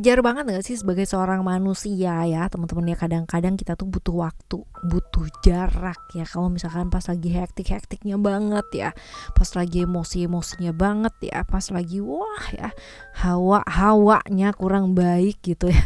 wajar banget gak sih sebagai seorang manusia ya teman-teman ya, kadang-kadang kita tuh butuh waktu, butuh jarak ya. Kalau misalkan pas lagi hektik-hektiknya banget ya, pas lagi emosi-emosinya banget ya, pas lagi wah ya hawanya kurang baik gitu ya,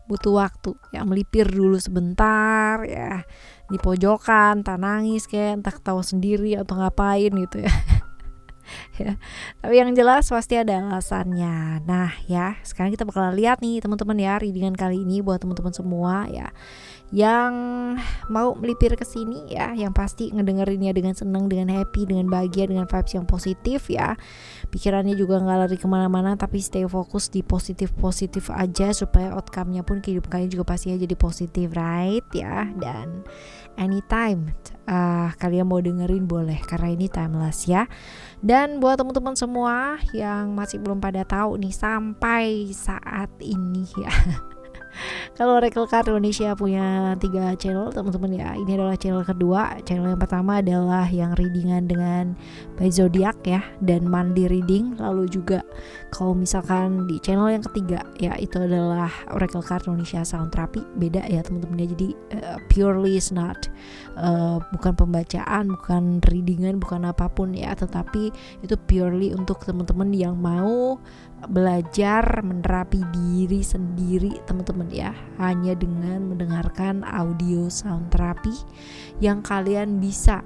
butuh waktu ya, melipir dulu sebentar ya di pojokan, entah nangis kayak, entah ketawa sendiri atau ngapain gitu ya. Ya. Tapi yang jelas pasti ada alasannya. Nah ya, sekarang kita bakal lihat nih teman-teman ya, readingan kali ini buat teman-teman semua ya yang mau melipir ke sini ya, yang pasti ngedengerinnya dengan senang, dengan happy, dengan bahagia, dengan vibes yang positif ya. Pikirannya juga nggak lari kemana-mana, tapi stay fokus di positif aja supaya outcome-nya pun kehidupan kalian juga pastinya jadi positif, right ya. Dan anytime kalian mau dengerin boleh, karena ini timeless ya. Dan buat teman-teman semua yang masih belum pada tahu nih sampai saat ini ya, kalau Oracle Card Indonesia punya 3 channel teman-teman ya. Ini adalah channel kedua. Channel yang pertama adalah yang readingan dengan by zodiak ya, dan monthly reading. Lalu juga kalau misalkan di channel yang ketiga ya, itu adalah Oracle Card Indonesia Sound Therapy. Beda ya teman-teman ya. Jadi purely is not bukan pembacaan, bukan readingan, bukan apapun ya, tetapi itu purely untuk teman-teman yang mau belajar menerapi diri sendiri teman-teman ya, hanya dengan mendengarkan audio sound therapy yang kalian bisa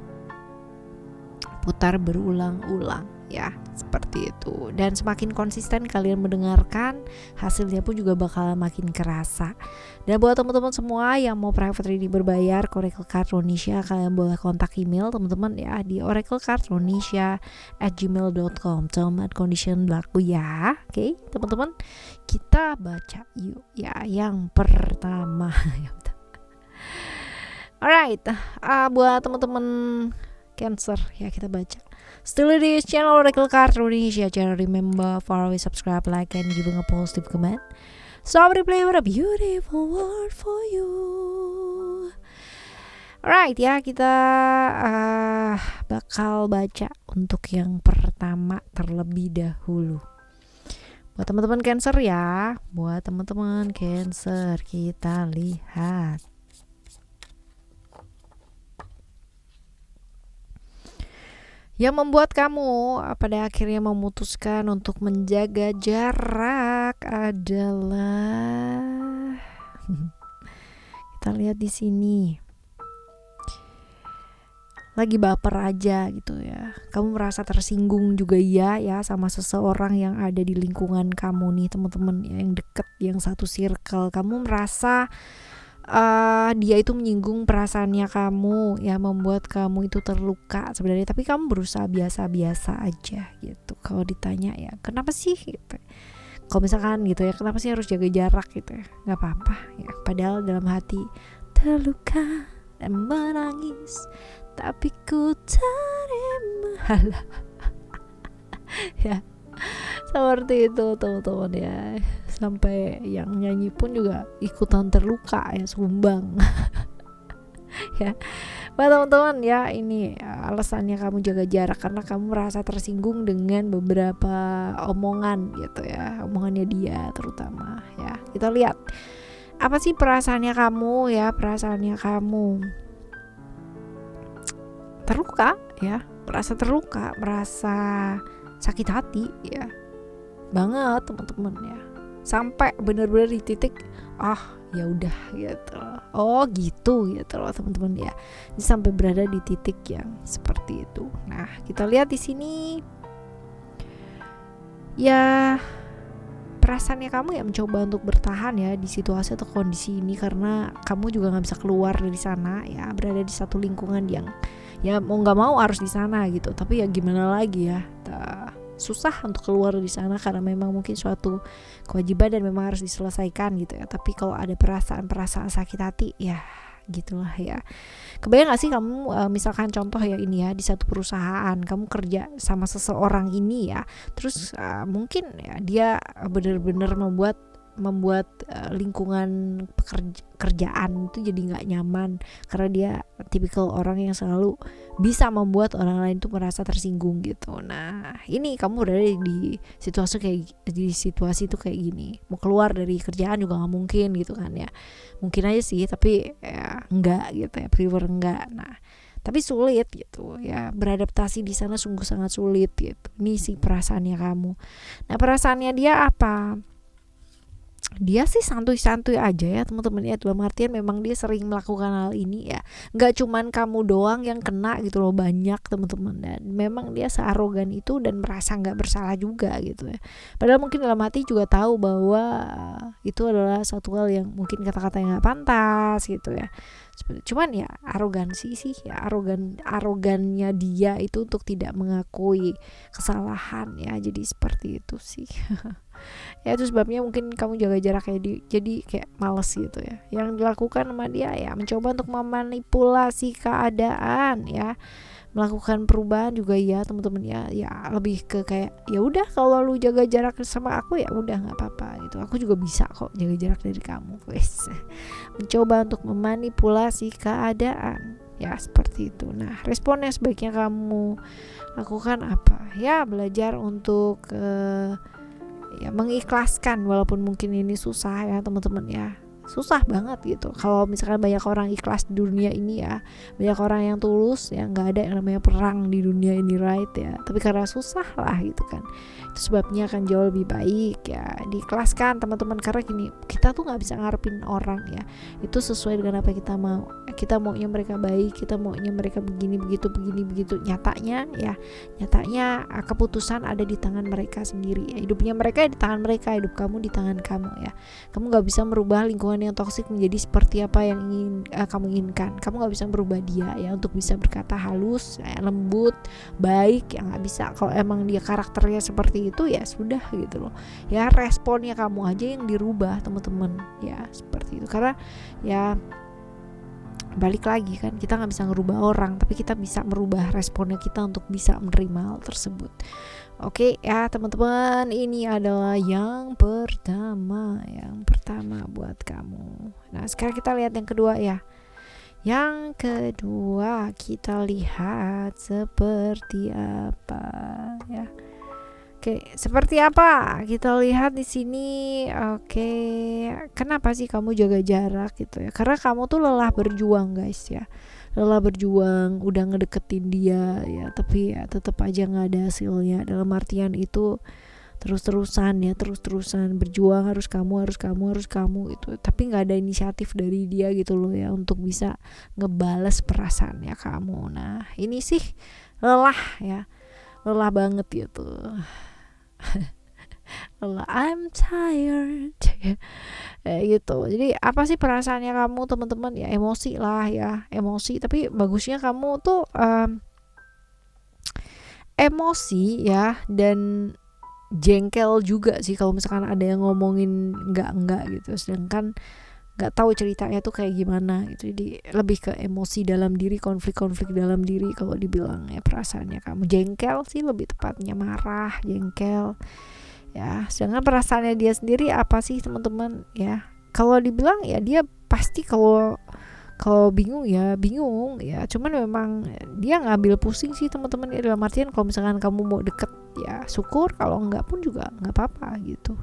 putar berulang-ulang ya, seperti itu. Dan semakin konsisten kalian mendengarkan, hasilnya pun juga bakal makin kerasa. Dan buat teman-teman semua yang mau private reading berbayar ke Oracle Card Indonesia, kalian boleh kontak email teman-teman ya di oraclecardindonesia@gmail.com. Term and condition berlaku ya. Oke, teman-teman, kita baca yuk ya yang pertama. Alright, buat teman-teman Cancer ya, kita baca. Still di channel Oracle Card Indonesia. Jangan remember follow, subscribe, like, and giving a positive comment. So I replay with a beautiful word for you. Alright ya, kita bakal baca untuk yang pertama terlebih dahulu. Buat teman-teman Cancer ya, buat teman-teman Cancer kita lihat. Yang membuat kamu pada akhirnya memutuskan untuk menjaga jarak adalah kita lihat di sini. Lagi baper aja gitu ya. Kamu merasa tersinggung juga ya sama seseorang yang ada di lingkungan kamu nih teman-teman ya, yang deket, yang satu circle. Kamu merasa dia itu menyinggung perasaannya kamu ya, membuat kamu itu terluka sebenarnya, tapi kamu berusaha biasa-biasa aja gitu. Kalau ditanya ya kenapa sih gitu, kalau misalkan gitu ya, kenapa sih harus jaga jarak gitu ya, nggak apa-apa ya, padahal dalam hati terluka dan menangis, tapi ku terima ya, seperti itu teman-teman ya. Sampai yang nyanyi pun juga ikutan terluka ya, sumbang. Ya, buat teman-teman ya, ini alasannya kamu jaga jarak karena kamu merasa tersinggung dengan beberapa omongan gitu ya, omongannya dia terutama ya. Kita lihat apa sih perasaannya kamu ya, perasaannya kamu terluka ya, merasa terluka, merasa sakit hati ya banget teman-teman ya, sampai benar-benar di titik ya udah gitu, gitu loh teman-teman ya. Ini sampai berada di titik yang seperti itu. Nah kita lihat di sini ya, perasaannya kamu ya mencoba untuk bertahan ya di situasi atau kondisi ini, karena kamu juga nggak bisa keluar dari sana ya, berada di satu lingkungan yang ya mau nggak mau harus di sana gitu, tapi ya gimana lagi ya, susah untuk keluar di sana karena memang mungkin suatu kewajiban dan memang harus diselesaikan gitu ya. Tapi kalau ada perasaan sakit hati ya gitulah ya. Kebayang gak sih kamu misalkan contoh ya ini ya, di satu perusahaan kamu kerja sama seseorang ini ya, terus mungkin ya dia benar-benar membuat membuat lingkungan kerjaan itu jadi nggak nyaman, karena dia tipikal orang yang selalu bisa membuat orang lain tuh merasa tersinggung gitu. Nah ini kamu berada di situasi itu kayak gini, mau keluar dari kerjaan juga nggak mungkin gitu kan ya, mungkin aja sih tapi ya enggak gitu ya, prefer enggak. Nah tapi sulit gitu ya, beradaptasi di sana sungguh sangat sulit gitu. Ini sih perasaannya kamu. Nah perasaannya dia apa? Dia sih santuy-santuy aja ya teman-teman ya, dalam artian memang dia sering melakukan hal ini ya, nggak cuman kamu doang yang kena gitu loh, banyak teman-teman. Dan memang dia searogan itu dan merasa nggak bersalah juga gitu ya, padahal mungkin dalam hati juga tahu bahwa itu adalah satu hal yang mungkin kata-kata yang nggak pantas gitu ya. Cuman ya arogansi sih ya, arogannya dia itu untuk tidak mengakui kesalahan ya, jadi seperti itu sih. Ya itu sebabnya mungkin kamu jaga jarak kayak jadi kayak males gitu ya. Yang dilakukan sama dia ya mencoba untuk memanipulasi keadaan ya, melakukan perubahan juga ya teman-teman ya. Ya lebih ke kayak ya udah kalau lu jaga jarak sama aku ya udah nggak apa-apa gitu, aku juga bisa kok jaga jarak dari kamu wes. Mencoba untuk memanipulasi keadaan ya, seperti itu. Nah responnya sebaiknya kamu lakukan apa ya, belajar untuk ya mengikhlaskan, walaupun mungkin ini susah ya teman-teman ya, susah banget gitu. Kalau misalkan banyak orang ikhlas di dunia ini ya, banyak orang yang tulus ya, nggak ada yang namanya perang di dunia ini, right ya. Tapi karena susah lah gitu kan, itu sebabnya akan jauh lebih baik ya diikhlaskan teman-teman. Karena gini, kita tuh nggak bisa ngarepin orang ya, itu sesuai dengan apa kita mau. Kita maunya mereka baik, kita maunya mereka begini begitu. Nyatanya keputusan ada di tangan mereka sendiri ya. Hidupnya mereka di tangan mereka, hidup kamu di tangan kamu ya. Kamu nggak bisa merubah lingkungan yang toksik menjadi seperti apa yang kamu inginkan. Kamu nggak bisa merubah dia ya untuk bisa berkata halus ya, lembut, baik ya, nggak bisa. Kalau emang dia karakternya seperti itu ya sudah gitu loh ya, responnya kamu aja yang dirubah teman-teman ya, seperti itu. Karena ya balik lagi kan, kita nggak bisa ngerubah orang, tapi kita bisa merubah responnya kita untuk bisa menerima hal tersebut. Oke ya teman-teman, ini adalah yang pertama buat kamu. Nah sekarang kita lihat yang kedua ya. Yang kedua kita lihat seperti apa ya. Oke, seperti apa? Kita lihat di sini. Oke, kenapa sih kamu jaga jarak gitu ya? Karena kamu tuh lelah berjuang, guys ya. Lelah berjuang, udah ngedeketin dia ya, tapi ya tetap aja nggak ada hasilnya. Dalam artian itu terus-terusan berjuang, harus kamu itu. Tapi nggak ada inisiatif dari dia gitu loh ya, untuk bisa ngebales perasaannya kamu. Nah, ini sih lelah ya. Lelah banget gitu. I'm tired gitu. Jadi apa sih perasaannya kamu teman-teman ya? Emosi lah ya, emosi. Tapi bagusnya kamu tuh emosi ya, dan jengkel juga sih kalau misalkan ada yang ngomongin enggak gitu, sedangkan nggak tahu ceritanya tuh kayak gimana gitu. Jadi lebih ke emosi dalam diri, konflik dalam diri kalau dibilang ya. Perasaannya kamu jengkel sih, lebih tepatnya marah, jengkel ya. Sedangkan perasaannya dia sendiri apa sih teman-teman ya? Kalau dibilang ya dia pasti kalau bingung ya, cuman memang dia ngambil pusing sih teman-teman ya. Dalam artian kalau misalkan kamu mau deket ya syukur, kalau enggak pun juga nggak apa-apa gitu.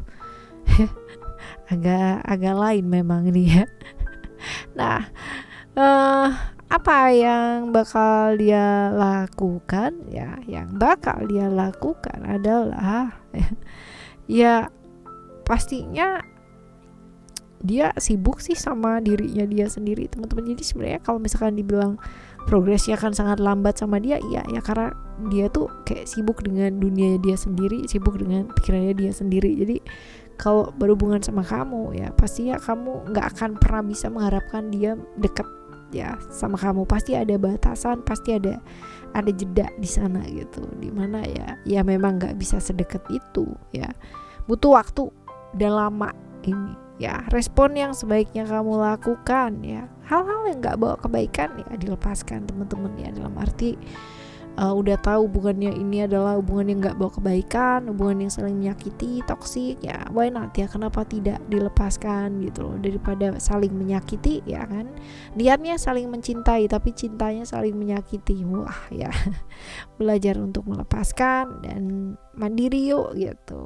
agak lain memang ini ya. Nah apa yang bakal dia lakukan ya? Yang bakal dia lakukan adalah ya pastinya dia sibuk sih sama dirinya dia sendiri teman-teman. Jadi sebenarnya kalau misalkan dibilang progresnya akan sangat lambat sama dia, iya ya, karena dia tuh kayak sibuk dengan dunia dia sendiri, sibuk dengan pikirannya dia sendiri. Jadi kalau berhubungan sama kamu ya pastinya kamu nggak akan pernah bisa mengharapkan dia deket ya sama kamu. Pasti ada batasan, pasti ada jeda di sana gitu, dimana ya memang nggak bisa sedekat itu ya, butuh waktu dan lama ini ya. Respon yang sebaiknya kamu lakukan ya, hal-hal yang nggak bawa kebaikan ya dilepaskan teman-teman ya. Dalam arti udah tahu hubungannya ini adalah hubungan yang nggak bawa kebaikan, hubungan yang saling menyakiti, toksik, ya why not ya, kenapa tidak dilepaskan gitu loh, daripada saling menyakiti ya kan. Niatnya saling mencintai tapi cintanya saling menyakiti, wah ya. Belajar untuk melepaskan dan mandiri yuk gitu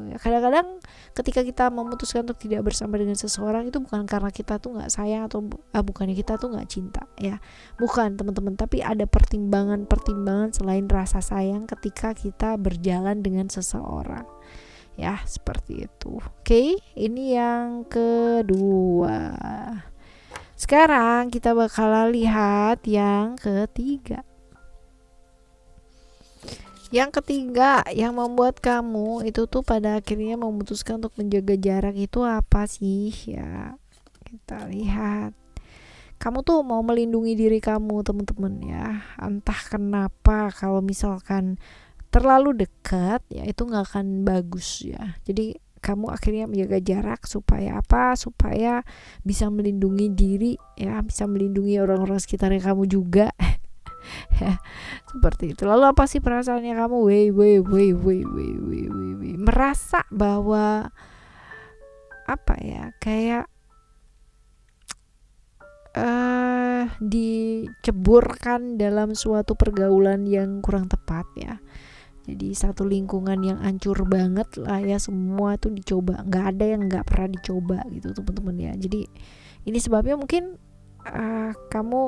ya. Kadang-kadang ketika kita memutuskan untuk tidak bersama dengan seseorang itu bukan karena kita tuh nggak sayang atau bukannya kita tuh nggak cinta ya, bukan teman-teman, tapi ada pertimbangan selain rasa sayang ketika kita berjalan dengan seseorang ya, seperti itu. Oke, ini yang kedua. Sekarang kita bakal lihat yang ketiga. Yang ketiga yang membuat kamu itu tuh pada akhirnya memutuskan untuk menjaga jarak itu apa sih ya? Kita lihat. Kamu tuh mau melindungi diri kamu teman-teman ya. Entah kenapa kalau misalkan terlalu dekat ya itu nggak akan bagus ya. Jadi kamu akhirnya menjaga jarak supaya apa? Supaya bisa melindungi diri ya, bisa melindungi orang-orang sekitarnya kamu juga. Ya, seperti itu. Lalu apa sih perasaannya kamu? Merasa bahwa apa ya? Kayak diceburkan dalam suatu pergaulan yang kurang tepat ya. Jadi satu lingkungan yang hancur banget lah ya, semua tuh dicoba, nggak ada yang nggak pernah dicoba gitu teman-teman ya. Jadi ini sebabnya mungkin kamu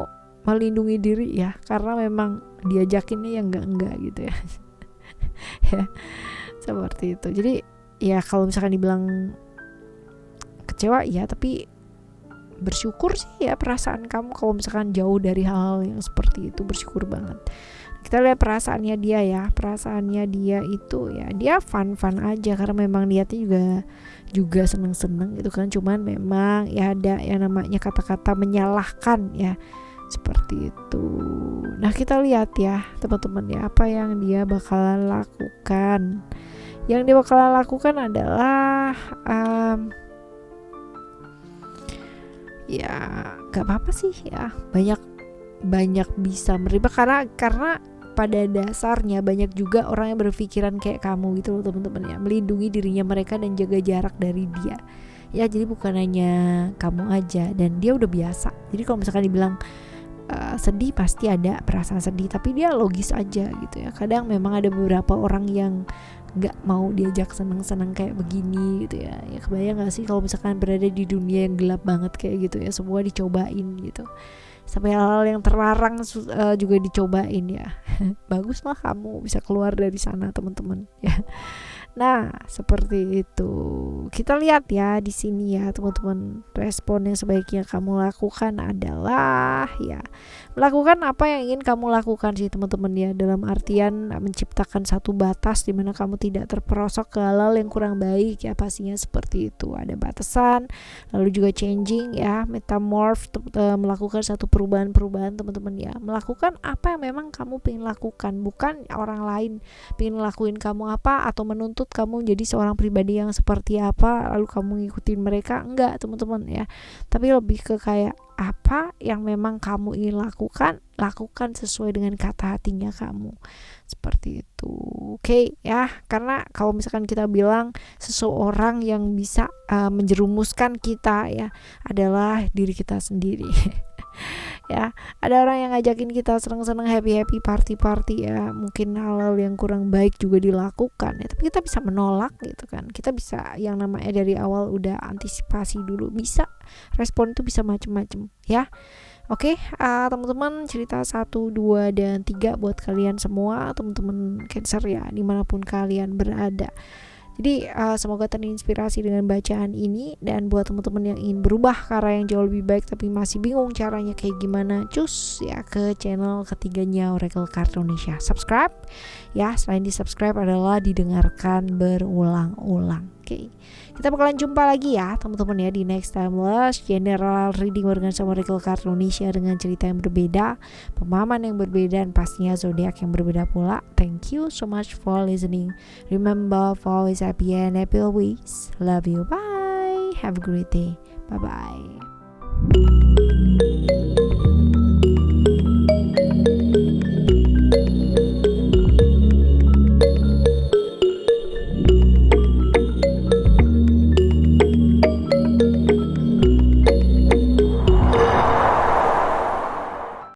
melindungi diri ya, karena memang diajakinnya yang enggak gitu ya. Ya seperti itu. Jadi ya kalau misalkan dibilang kecewa ya, tapi bersyukur sih ya perasaan kamu kalau misalkan jauh dari hal yang seperti itu, bersyukur banget. Kita lihat perasaannya dia ya, perasaannya dia itu ya, dia fun aja karena memang niatnya juga seneng gitu kan, cuman memang ya ada yang namanya kata-kata menyalahkan ya, seperti itu. Nah kita lihat ya teman-teman ya, apa yang dia bakalan lakukan. Yang dia bakalan lakukan adalah ya gak apa-apa sih ya, banyak bisa menerima karena pada dasarnya banyak juga orang yang berpikiran kayak kamu gitu loh teman-teman ya, melindungi dirinya mereka dan jaga jarak dari dia ya. Jadi bukan hanya kamu aja, dan dia udah biasa. Jadi kalau misalkan dibilang sedih, pasti ada perasaan sedih, tapi dia logis aja gitu ya. Kadang memang ada beberapa orang yang gak mau diajak senang-senang kayak begini gitu ya. Ya kebayang gak sih kalau misalkan berada di dunia yang gelap banget kayak gitu ya, semua dicobain gitu, sampai hal-hal yang terlarang juga dicobain ya. Baguslah kamu bisa keluar dari sana teman-teman ya. Nah seperti itu. Kita lihat ya di sini ya teman-teman, respon yang sebaiknya kamu lakukan adalah ya melakukan apa yang ingin kamu lakukan sih teman-teman ya, dalam artian menciptakan satu batas di mana kamu tidak terperosok ke hal-hal yang kurang baik ya, pastinya seperti itu. Ada batasan, lalu juga changing ya, metamorph, melakukan satu perubahan teman-teman ya, melakukan apa yang memang kamu pengen lakukan, bukan orang lain pengen ngelakuin kamu apa atau menuntut kamu jadi seorang pribadi yang seperti apa lalu kamu ngikutin mereka, enggak teman-teman ya. Tapi lebih ke kayak apa yang memang kamu ingin lakukan sesuai dengan kata hatinya kamu, seperti itu. Oke ya, karena kalau misalkan kita bilang seseorang yang bisa menjerumuskan kita ya adalah diri kita sendiri. Ya, ada orang yang ngajakin kita senang-senang, happy party ya, mungkin hal-hal yang kurang baik juga dilakukan ya, tapi kita bisa menolak gitu kan. Kita bisa yang namanya dari awal udah antisipasi dulu, bisa respon itu bisa macam-macam ya. Oke, teman-teman, cerita 1, 2, dan 3 buat kalian semua teman-teman Cancer ya, dimanapun kalian berada. Jadi semoga terinspirasi dengan bacaan ini, dan buat teman-teman yang ingin berubah ke arah yang jauh lebih baik tapi masih bingung caranya kayak gimana, cus ya ke channel ketiganya Oracle Card Indonesia. Subscribe ya, selain di subscribe adalah didengarkan berulang-ulang. Oke, kita bakalan jumpa lagi ya teman-teman ya di next timeless general reading barengan sama Oracle Card Indonesia dengan cerita yang berbeda, pemahaman yang berbeda, dan pastinya zodiak yang berbeda pula. Thank you so much for listening. Remember, for always happy and happy always. Love you. Bye. Have a great day. Bye bye.